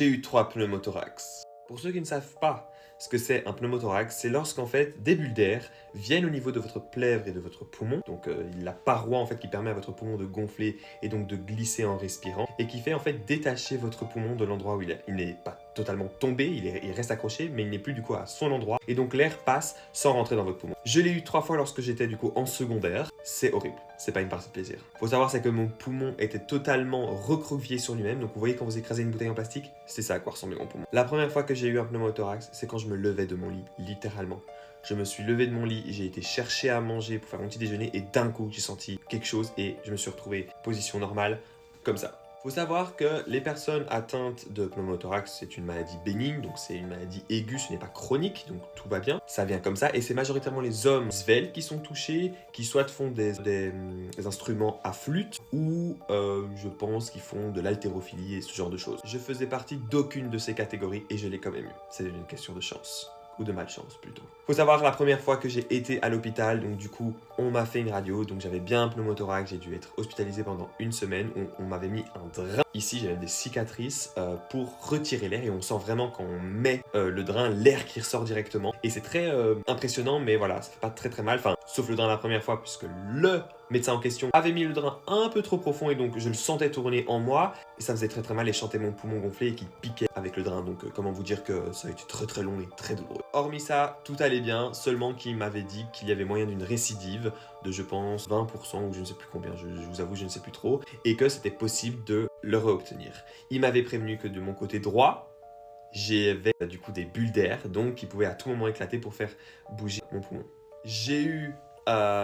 J'ai eu 3 pneumothorax. Pour ceux qui ne savent pas ce que c'est un pneumothorax, c'est lorsqu'en fait des bulles d'air viennent au niveau de votre plèvre et de votre poumon, donc la paroi en fait qui permet à votre poumon de gonfler et donc de glisser en respirant, et qui fait en fait détacher votre poumon de l'endroit où il est. Il n'est pas totalement tombé, il reste accroché, mais il n'est plus du coup à son endroit, et donc l'air passe sans rentrer dans votre poumon. Je l'ai eu 3 fois lorsque j'étais du coup en secondaire, c'est horrible, c'est pas une partie de plaisir. Faut savoir c'est que mon poumon était totalement recroquevillé sur lui-même, donc vous voyez quand vous écrasez une bouteille en plastique, c'est ça à quoi ressemblait mon poumon. La première fois que j'ai eu un pneumothorax, c'est quand je me levais de mon lit, littéralement. Je me suis levé de mon lit, j'ai été chercher à manger pour faire mon petit déjeuner et d'un coup j'ai senti quelque chose et je me suis retrouvé position normale, comme ça. Faut savoir que les personnes atteintes de pneumothorax, c'est une maladie bénigne, donc c'est une maladie aiguë, ce n'est pas chronique, donc tout va bien. Ça vient comme ça, et c'est majoritairement les hommes sveltes qui sont touchés, qui soit font des instruments à flûte, ou je pense qu'ils font de l'haltérophilie et ce genre de choses. Je faisais partie d'aucune de ces catégories, et je l'ai quand même eu. C'est une question de chance. Ou de malchance plutôt. Faut savoir la première fois que j'ai été à l'hôpital, donc du coup on m'a fait une radio, donc j'avais bien un pneumothorax, j'ai dû être hospitalisé pendant une semaine, on m'avait mis un drain. Ici j'avais des cicatrices pour retirer l'air et on sent vraiment quand on met le drain, l'air qui ressort directement. Et c'est très impressionnant, mais voilà, ça fait pas très très mal, enfin sauf le drain la première fois puisque le médecin en question avait mis le drain un peu trop profond et donc je le sentais tourner en moi et ça faisait très très mal et je sentais mon poumon gonfler et qui piquait avec le drain, donc comment vous dire que ça a été très très long et très douloureux. Hormis ça, tout allait bien, seulement qu'il m'avait dit qu'il y avait moyen d'une récidive de je pense 20% ou je ne sais plus combien, je vous avoue je ne sais plus trop, et que c'était possible de le réobtenir. Il m'avait prévenu que de mon côté droit, j'avais du coup des bulles d'air, donc qui pouvaient à tout moment éclater pour faire bouger mon poumon. J'ai eu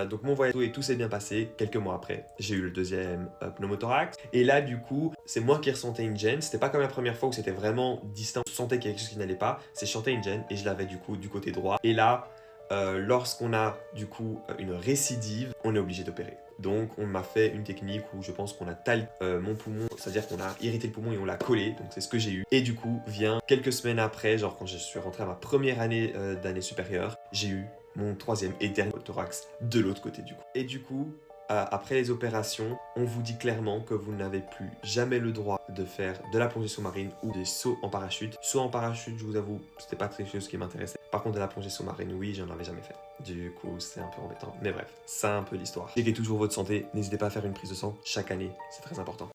donc mon voyage et tout s'est bien passé. Quelques mois après, j'ai eu le deuxième pneumothorax. Et là, du coup, c'est moi qui ressentais une gêne. C'était pas comme la première fois où c'était vraiment distinct. Je sentais qu'il y avait quelque chose qui n'allait pas. C'est je sentais une gêne et je l'avais du coup du côté droit. Et là, lorsqu'on a du coup une récidive, on est obligé d'opérer. Donc on m'a fait une technique où je pense qu'on a talé mon poumon, c'est-à-dire qu'on a irrité le poumon et on l'a collé, donc c'est ce que j'ai eu. Et du coup, vient quelques semaines après, genre quand je suis rentré à ma première année d'année supérieure, j'ai eu mon troisième et dernier thorax de l'autre côté du coup. Et du coup, après les opérations, on vous dit clairement que vous n'avez plus jamais le droit de faire de la plongée sous-marine ou des sauts en parachute. Saut en parachute, je vous avoue, c'était pas quelque chose qui m'intéressait. Par contre, de la plongée sous-marine, oui, j'en avais jamais fait. Du coup, c'est un peu embêtant. Mais bref, c'est un peu l'histoire. Checkez toujours votre santé, n'hésitez pas à faire une prise de sang chaque année, c'est très important.